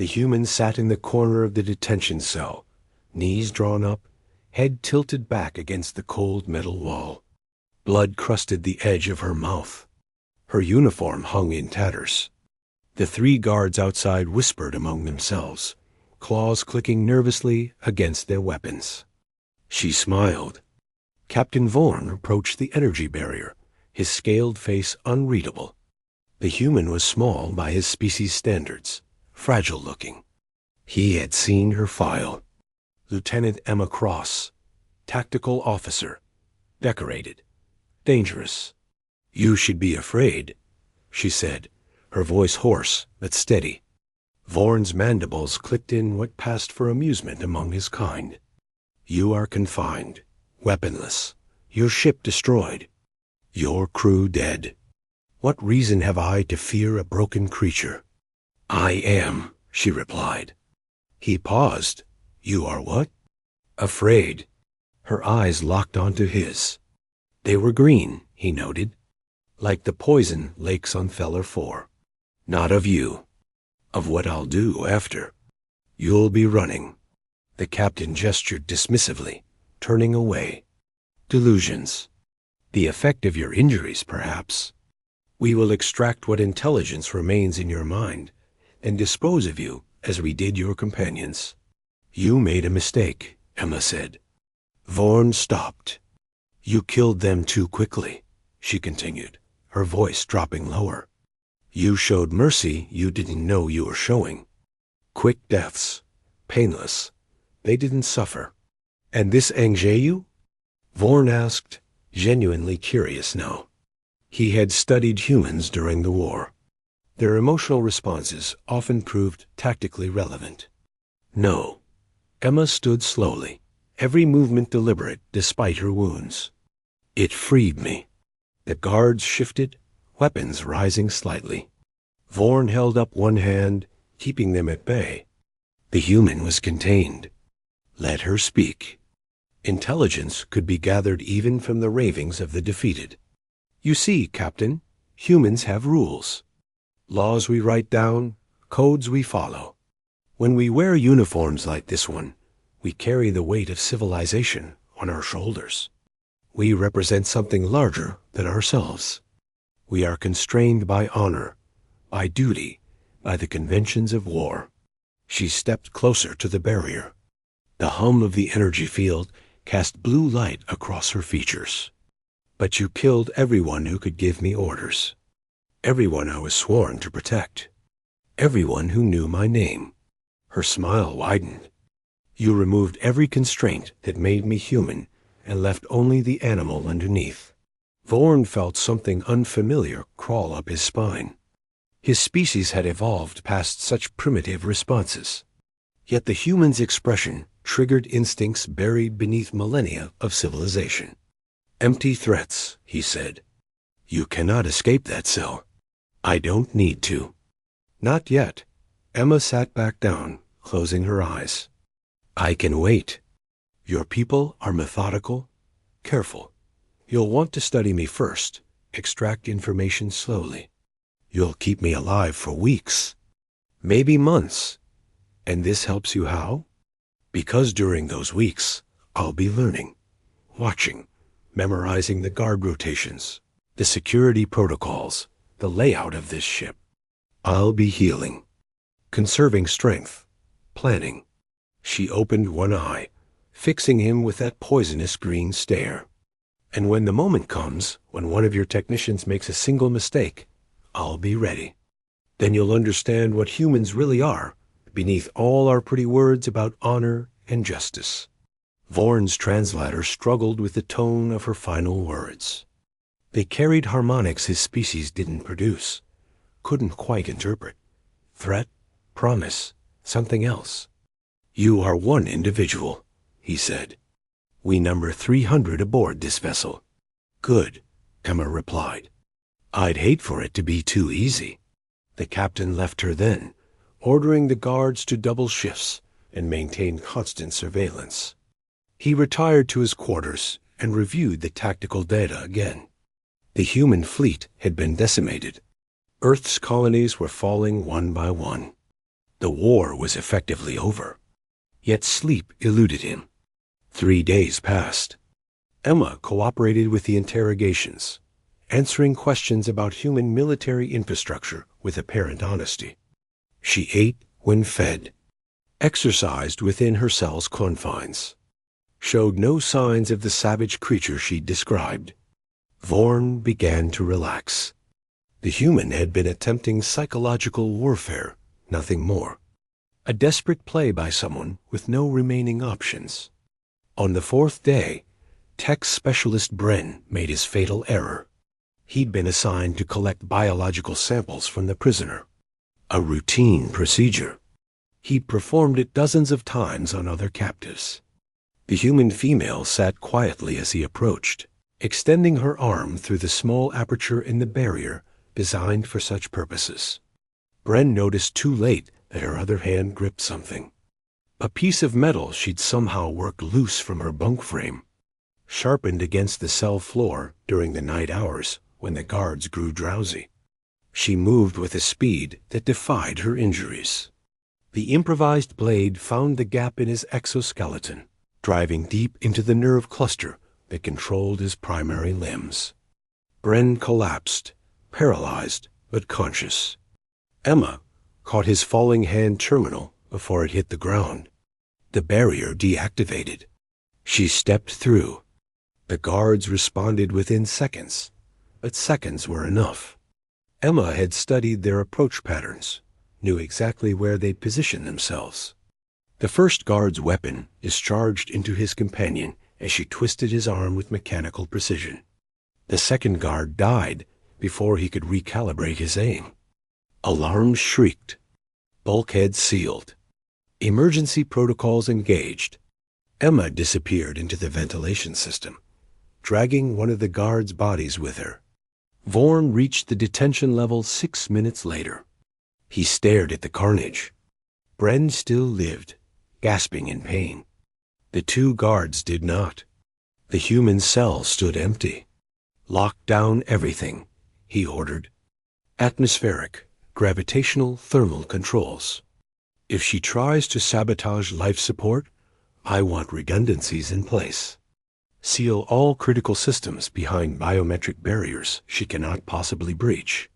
The human sat in the corner of the detention cell, knees drawn up, head tilted back against the cold metal wall. Blood crusted the edge of her mouth. Her uniform hung in tatters. The 3 guards outside whispered among themselves, claws clicking nervously against their weapons. She smiled. Captain Vorn approached the energy barrier, his scaled face unreadable. The human was small by his species standards, fragile-looking. He had seen her file. Lieutenant Emma Cross, tactical officer, decorated, dangerous. "You should be afraid," she said, her voice hoarse but steady. Vorn's mandibles clicked in what passed for amusement among his kind. "You are confined, weaponless, your ship destroyed, your crew dead. What reason have I to fear a broken creature?" "I am," she replied. He paused. "You are what?" "Afraid." Her eyes locked onto his. They were green, he noted, like the poison lakes on Feller 4. "Not of you. Of what I'll do after. You'll be running." The captain gestured dismissively, turning away. "Delusions. The effect of your injuries, perhaps. We will extract what intelligence remains in your mind and dispose of you as we did your companions." "You made a mistake," Emma said. Vorn stopped. "You killed them too quickly," she continued, her voice dropping lower. "You showed mercy you didn't know you were showing. Quick deaths, painless. They didn't suffer." "And this you?" Vorn asked, genuinely curious now. He had studied humans during the war. Their emotional responses often proved tactically relevant. "No." Emma stood slowly, every movement deliberate despite her wounds. "It freed me." The guards shifted, weapons rising slightly. Vorn held up one hand, keeping them at bay. The human was contained. Let her speak. Intelligence could be gathered even from the ravings of the defeated. "You see, Captain, humans have rules. Laws we write down, codes we follow. When we wear uniforms like this one, we carry the weight of civilization on our shoulders. We represent something larger than ourselves. We are constrained by honor, by duty, by the conventions of war." She stepped closer to the barrier. The hum of the energy field cast blue light across her features. "But you killed everyone who could give me orders. Everyone I was sworn to protect. Everyone who knew my name." Her smile widened. "You removed every constraint that made me human and left only the animal underneath." Vorn felt something unfamiliar crawl up his spine. His species had evolved past such primitive responses. Yet the human's expression triggered instincts buried beneath millennia of civilization. "Empty threats," he said. "You cannot escape that cell." "I don't need to." "Not yet." Emma sat back down, closing her eyes. "I can wait. Your people are methodical, careful. You'll want to study me first, extract information slowly. You'll keep me alive for weeks, maybe months. And this helps you how? Because during those weeks, I'll be learning, watching, memorizing the guard rotations, the security protocols, the layout of this ship. I'll be healing, conserving strength, planning." She opened one eye, fixing him with that poisonous green stare. "And when the moment comes, when one of your technicians makes a single mistake, I'll be ready. Then you'll understand what humans really are, beneath all our pretty words about honor and justice." Vorn's translator struggled with the tone of her final words. They carried harmonics his species didn't produce, couldn't quite interpret. Threat, promise, something else. "You are one individual," he said. "We number 300 aboard this vessel." "Good," Emma replied. "I'd hate for it to be too easy." The captain left her then, ordering the guards to double shifts and maintain constant surveillance. He retired to his quarters and reviewed the tactical data again. The human fleet had been decimated. Earth's colonies were falling one by one. The war was effectively over. Yet sleep eluded him. 3 days passed. Emma cooperated with the interrogations, answering questions about human military infrastructure with apparent honesty. She ate when fed, exercised within her cell's confines, showed no signs of the savage creature she'd described. Vorn began to relax. The human had been attempting psychological warfare, nothing more. A desperate play by someone with no remaining options. On the 4th day, tech specialist Bren made his fatal error. He'd been assigned to collect biological samples from the prisoner. A routine procedure. He'd performed it dozens of times on other captives. The human female sat quietly as he approached, extending her arm through the small aperture in the barrier designed for such purposes. Bren noticed too late that her other hand gripped something. A piece of metal she'd somehow worked loose from her bunk frame, sharpened against the cell floor during the night hours when the guards grew drowsy. She moved with a speed that defied her injuries. The improvised blade found the gap in his exoskeleton, driving deep into the nerve cluster that controlled his primary limbs. Bren collapsed, paralyzed but conscious. Emma caught his falling hand terminal before it hit the ground. The barrier deactivated. She stepped through. The guards responded within seconds, but seconds were enough. Emma had studied their approach patterns, knew exactly where they'd position themselves. The first guard's weapon discharged into his companion as she twisted his arm with mechanical precision. The second guard died before he could recalibrate his aim. Alarms shrieked. Bulkheads sealed. Emergency protocols engaged. Emma disappeared into the ventilation system, dragging one of the guards' bodies with her. Vorn reached the detention level 6 minutes later. He stared at the carnage. Bren still lived, gasping in pain. The 2 guards did not. The human cell stood empty. Lock down everything, he ordered. Atmospheric, gravitational, thermal controls. If she tries to sabotage life support, I want redundancies in place. Seal all critical systems behind biometric barriers she cannot possibly breach.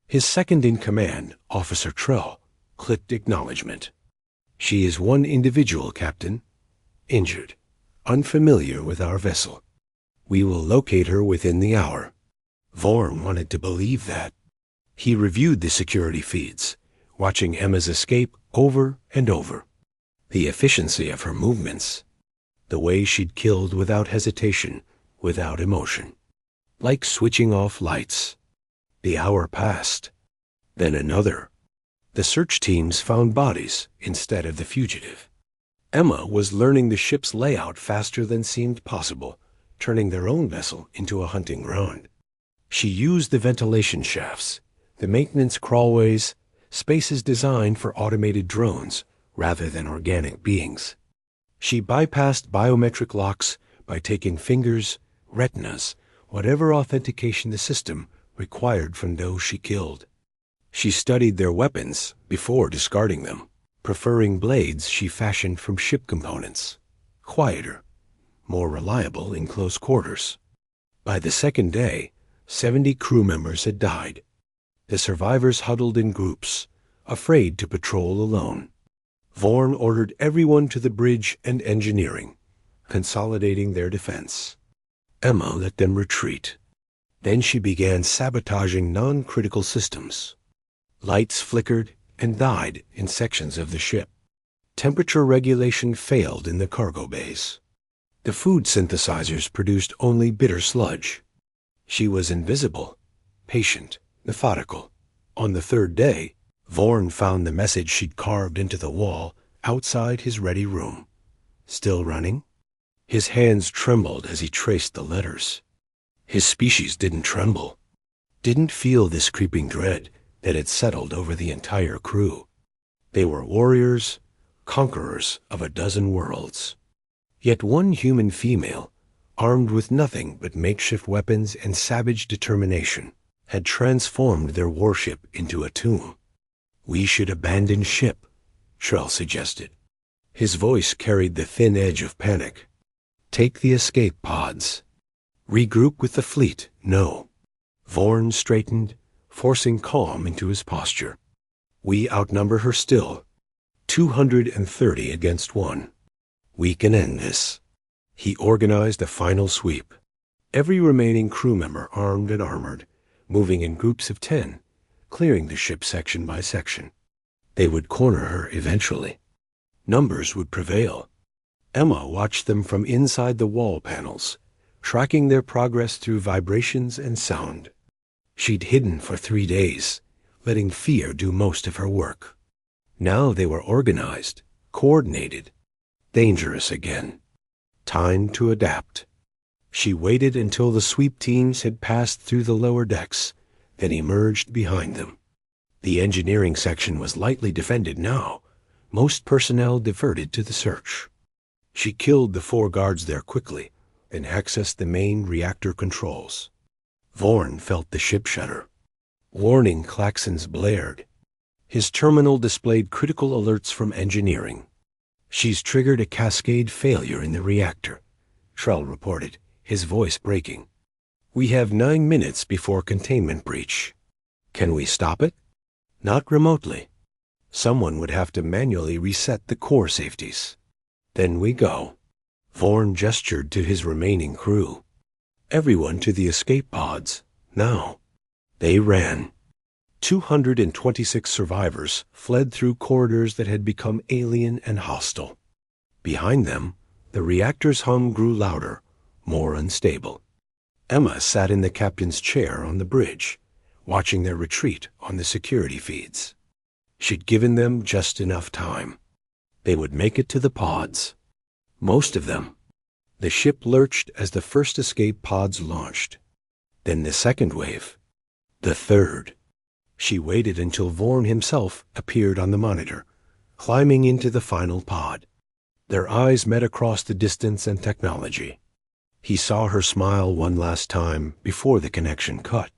His second-in-command, Officer Trell, clicked acknowledgement. She is one individual, Captain. Injured. Unfamiliar with our vessel. We will locate her within the hour. Vorn wanted to believe that. He reviewed the security feeds, watching Emma's escape over and over. The efficiency of her movements. The way she'd killed without hesitation, without emotion. Like switching off lights. The hour passed. Then another. The search teams found bodies instead of the fugitive. Emma was learning the ship's layout faster than seemed possible, turning their own vessel into a hunting ground. She used the ventilation shafts, the maintenance crawlways, spaces designed for automated drones rather than organic beings. She bypassed biometric locks by taking fingers, retinas, whatever authentication the system required from those she killed. She studied their weapons before discarding them, preferring blades she fashioned from ship components, quieter, more reliable in close quarters. By the second day, 70 crew members had died. The survivors huddled in groups, afraid to patrol alone. Vorn ordered everyone to the bridge and engineering, consolidating their defense. Emma let them retreat. Then she began sabotaging non-critical systems. Lights flickered and died in sections of the ship. Temperature regulation failed in the cargo bays. The food synthesizers produced only bitter sludge. She was invisible, patient, methodical. On the 3rd day, Vorn found the message she'd carved into the wall outside his ready room. Still running? His hands trembled as he traced the letters. His species didn't tremble, didn't feel this creeping dread that had settled over the entire crew. They were warriors, conquerors of a dozen worlds. Yet one human female, armed with nothing but makeshift weapons and savage determination, had transformed their warship into a tomb. We should abandon ship, Trell suggested. His voice carried the thin edge of panic. Take the escape pods. Regroup with the fleet, no. Vorn straightened, forcing calm into his posture. We outnumber her still. 230 against 1. We can end this. He organized a final sweep. Every remaining crew member armed and armored, moving in groups of 10, clearing the ship section by section. They would corner her eventually. Numbers would prevail. Emma watched them from inside the wall panels, tracking their progress through vibrations and sound. She'd hidden for 3 days, letting fear do most of her work. Now they were organized, coordinated, dangerous again. Time to adapt. She waited until the sweep teams had passed through the lower decks, then emerged behind them. The engineering section was lightly defended now, most personnel diverted to the search. She killed the 4 guards there quickly, then accessed the main reactor controls. Vorn felt the ship shudder. Warning klaxons blared. His terminal displayed critical alerts from engineering. She's triggered a cascade failure in the reactor, Trell reported, his voice breaking. We have 9 minutes before containment breach. Can we stop it? Not remotely. Someone would have to manually reset the core safeties. Then we go. Vorn gestured to his remaining crew. Everyone to the escape pods, now. They ran. 226 survivors fled through corridors that had become alien and hostile. Behind them, the reactor's hum grew louder, more unstable. Emma sat in the captain's chair on the bridge, watching their retreat on the security feeds. She'd given them just enough time. They would make it to the pods. Most of them. The ship lurched as the first escape pods launched. Then the second wave. The third. She waited until Vorn himself appeared on the monitor, climbing into the final pod. Their eyes met across the distance and technology. He saw her smile one last time before the connection cut.